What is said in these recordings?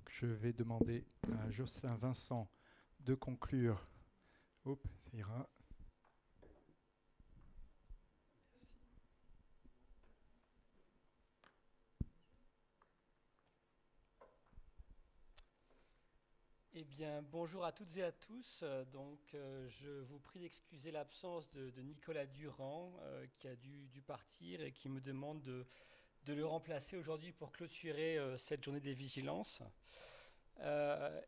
je vais demander à Jocelyn Vincent de conclure. Hop, ça ira. Eh bien, bonjour à toutes et à tous. Je vous prie d'excuser l'absence de Nicolas Durand, qui a dû partir et qui me demande de le remplacer aujourd'hui pour clôturer cette journée des vigilances.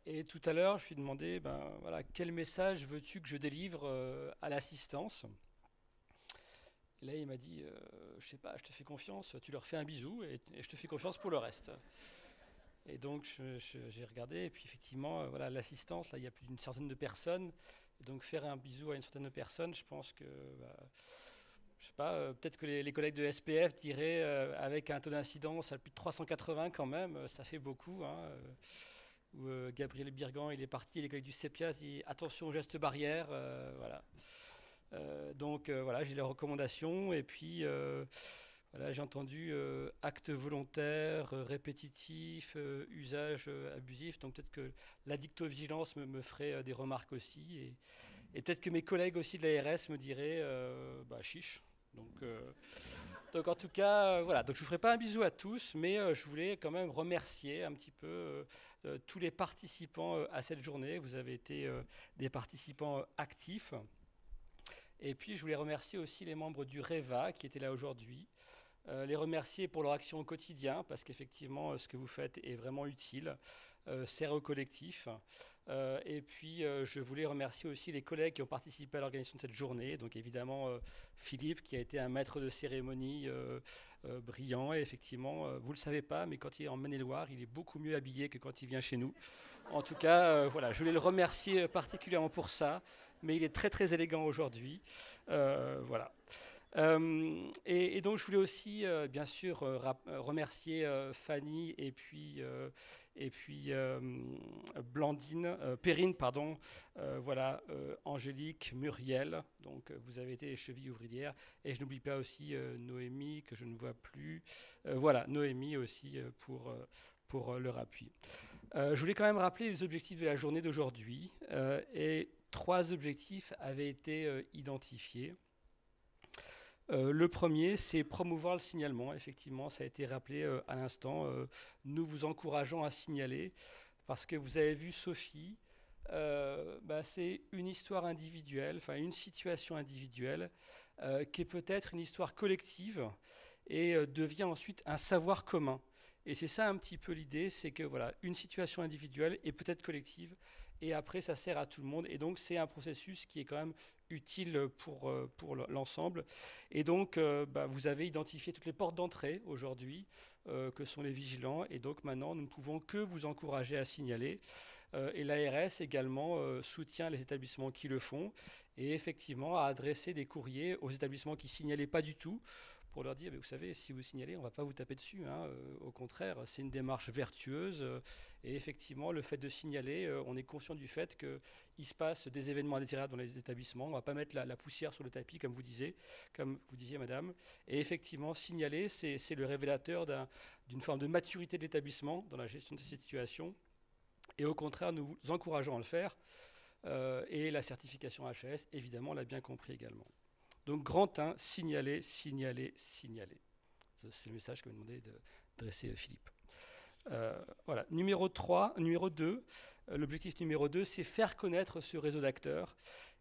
Et tout à l'heure, je lui ai demandé, voilà, quel message veux-tu que je délivre à l'assistance? Et là, il m'a dit, je sais pas, je te fais confiance, tu leur fais un bisou et je te fais confiance pour le reste. Et donc j'ai regardé et puis effectivement voilà, l'assistance, là il y a plus d'une centaine de personnes, et donc faire un bisou à une centaine de personnes, je pense que je sais pas, peut-être que les collègues de SPF diraient avec un taux d'incidence à plus de 380 quand même, ça fait beaucoup, hein, où Gabriel Birgan il est parti et les collègues du CEPIAS disent attention aux gestes barrières, voilà. Voilà, j'ai les recommandations et puis voilà, j'ai entendu actes volontaires, répétitifs, usage abusif. Donc peut-être que l'addictovigilance me ferait des remarques aussi. Et peut-être que mes collègues aussi de l'ARS me diraient chiche. Donc en tout cas, voilà. Donc je ne vous ferai pas un bisou à tous, mais je voulais quand même remercier un petit peu tous les participants à cette journée. Vous avez été des participants actifs. Et puis je voulais remercier aussi les membres du REVA qui étaient là aujourd'hui. Les remercier pour leur action au quotidien, parce qu'effectivement, ce que vous faites est vraiment utile, sert au collectif. Et puis, je voulais remercier aussi les collègues qui ont participé à l'organisation de cette journée. Donc, évidemment, Philippe, qui a été un maître de cérémonie brillant. Et effectivement, vous ne le savez pas, mais quand il est en Maine-et-Loire, il est beaucoup mieux habillé que quand il vient chez nous. En tout cas, voilà, je voulais le remercier particulièrement pour ça. Mais il est très, très élégant aujourd'hui. Voilà. Et donc je voulais aussi bien sûr remercier Fanny et puis Blandine, Perrine, pardon, voilà, Angélique, Muriel, donc vous avez été les chevilles ouvrières, et je n'oublie pas aussi Noémie que je ne vois plus, voilà, Noémie aussi pour leur appui. Je voulais quand même rappeler les objectifs de la journée d'aujourd'hui, et 3 objectifs avaient été identifiés. Le premier, c'est promouvoir le signalement. Effectivement, ça a été rappelé à l'instant. Nous vous encourageons à signaler parce que vous avez vu Sophie, c'est une histoire individuelle, enfin une situation individuelle qui est peut-être une histoire collective et devient ensuite un savoir commun. Et c'est ça un petit peu l'idée, c'est que voilà, une situation individuelle est peut-être collective et après ça sert à tout le monde. Et donc c'est un processus qui est quand même utile pour l'ensemble. Et donc vous avez identifié toutes les portes d'entrée aujourd'hui que sont les vigilants. Et donc maintenant nous ne pouvons que vous encourager à signaler. Et l'ARS également soutient les établissements qui le font et effectivement a adressé des courriers aux établissements qui ne signalaient pas du tout pour leur dire, vous savez, si vous signalez, on ne va pas vous taper dessus. Hein. Au contraire, c'est une démarche vertueuse. Et effectivement, le fait de signaler, on est conscient du fait qu'il se passe des événements indésirables dans les établissements. On ne va pas mettre la poussière sur le tapis, comme vous disiez, madame. Et effectivement, signaler, c'est le révélateur d'une forme de maturité de l'établissement dans la gestion de ces situations. Et au contraire, nous vous encourageons à le faire. Et la certification HAS, évidemment, l'a bien compris également. Donc, grand 1, signaler, signaler, signaler. C'est le message que m'a demandé de dresser Philippe. Voilà. Numéro 2, l'objectif numéro 2, c'est faire connaître ce réseau d'acteurs.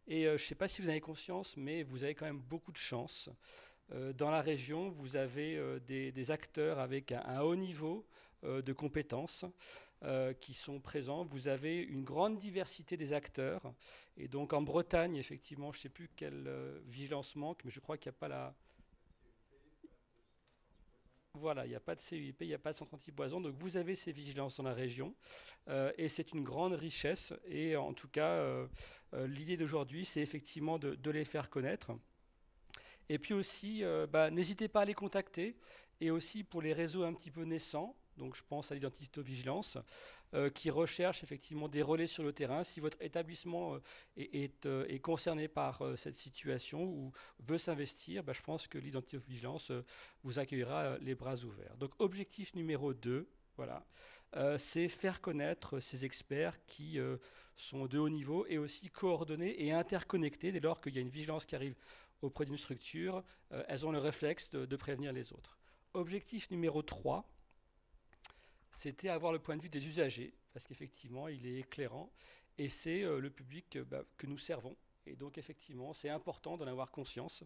Et je ne sais pas si vous en avez conscience, mais vous avez quand même beaucoup de chance. Dans la région, vous avez des acteurs avec un haut niveau de compétences qui sont présents. Vous avez une grande diversité des acteurs. Et donc en Bretagne, effectivement, je ne sais plus quelle vigilance manque, mais je crois qu'il n'y a pas la... Voilà, il n'y a pas de CUIP, il n'y a pas de centre anti-poison. Donc vous avez ces vigilances dans la région. Et c'est une grande richesse. Et en tout cas, l'idée d'aujourd'hui, c'est effectivement de les faire connaître. Et puis aussi, n'hésitez pas à les contacter. Et aussi pour les réseaux un petit peu naissants, donc je pense à l'identité-vigilance, qui recherche effectivement des relais sur le terrain. Si votre établissement est concerné par cette situation ou veut s'investir, je pense que l'identité-vigilance vous accueillera les bras ouverts. Donc objectif numéro 2, Voilà. C'est faire connaître ces experts qui sont de haut niveau et aussi coordonnés et interconnectés. Dès lors qu'il y a une vigilance qui arrive auprès d'une structure, elles ont le réflexe de prévenir les autres. Objectif numéro 3, c'était avoir le point de vue des usagers, parce qu'effectivement, il est éclairant, et c'est le public que nous servons. Et donc, effectivement, c'est important d'en avoir conscience.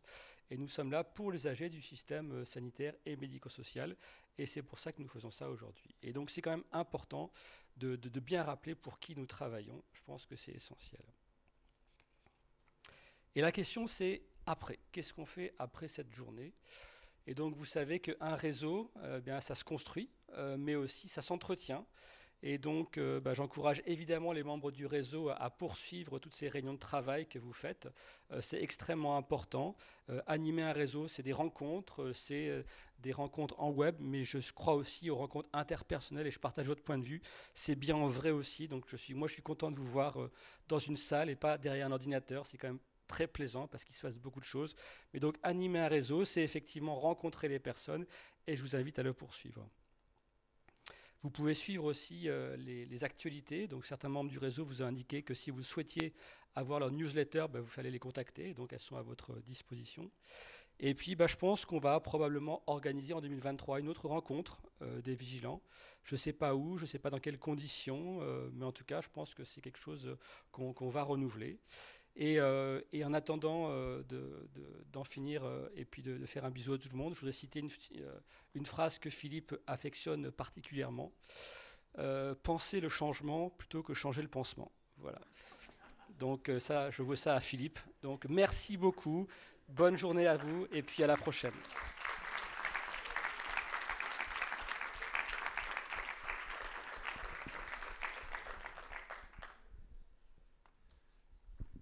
Et nous sommes là pour les usagers du système sanitaire et médico-social. Et c'est pour ça que nous faisons ça aujourd'hui. Et donc, c'est quand même important de bien rappeler pour qui nous travaillons. Je pense que c'est essentiel. Et la question, c'est après. Qu'est-ce qu'on fait après cette journée ? Et donc, vous savez qu'un réseau, ça se construit, mais aussi ça s'entretient. Et donc, j'encourage évidemment les membres du réseau à poursuivre toutes ces réunions de travail que vous faites. C'est extrêmement important. Animer un réseau, c'est des rencontres en web, mais je crois aussi aux rencontres interpersonnelles et je partage votre point de vue. C'est bien en vrai aussi. Donc, je suis content de vous voir dans une salle et pas derrière un ordinateur. C'est quand même très plaisant parce qu'il se passe beaucoup de choses. Mais donc, animer un réseau, c'est effectivement rencontrer les personnes et je vous invite à le poursuivre. Vous pouvez suivre aussi les actualités. Donc, certains membres du réseau vous ont indiqué que si vous souhaitiez avoir leur newsletter, vous fallait les contacter. Donc, elles sont à votre disposition. Et puis, je pense qu'on va probablement organiser en 2023 une autre rencontre des vigilants. Je ne sais pas où, je ne sais pas dans quelles conditions, mais en tout cas, je pense que c'est quelque chose qu'on va renouveler. Et en attendant d'en finir et puis de faire un bisou à tout le monde, je voudrais citer une phrase que Philippe affectionne particulièrement. Penser le changement plutôt que changer le pansement. Voilà. Donc ça, je veux ça à Philippe. Donc merci beaucoup, bonne journée à vous et puis à la prochaine.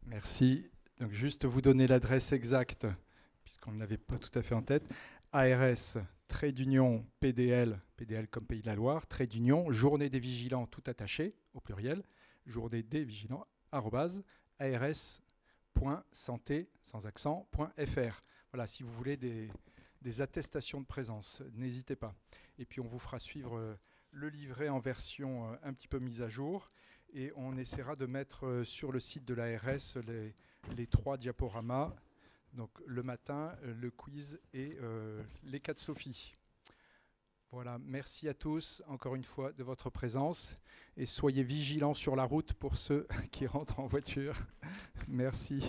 Merci. Donc juste vous donner l'adresse exacte, puisqu'on ne l'avait pas tout à fait en tête. ARS, trait d'union, PDL, PDL comme Pays de la Loire, trait d'union, journée des vigilants tout attaché, au pluriel, journée des vigilants, @ars.santé, sans accent, .fr. Voilà, si vous voulez des attestations de présence, n'hésitez pas. Et puis on vous fera suivre le livret en version un petit peu mise à jour. Et on essaiera de mettre sur le site de l'ARS les 3 diaporamas. Donc le matin, le quiz et les cas de Sophie. Voilà, merci à tous encore une fois de votre présence. Et soyez vigilants sur la route pour ceux qui rentrent en voiture. Merci.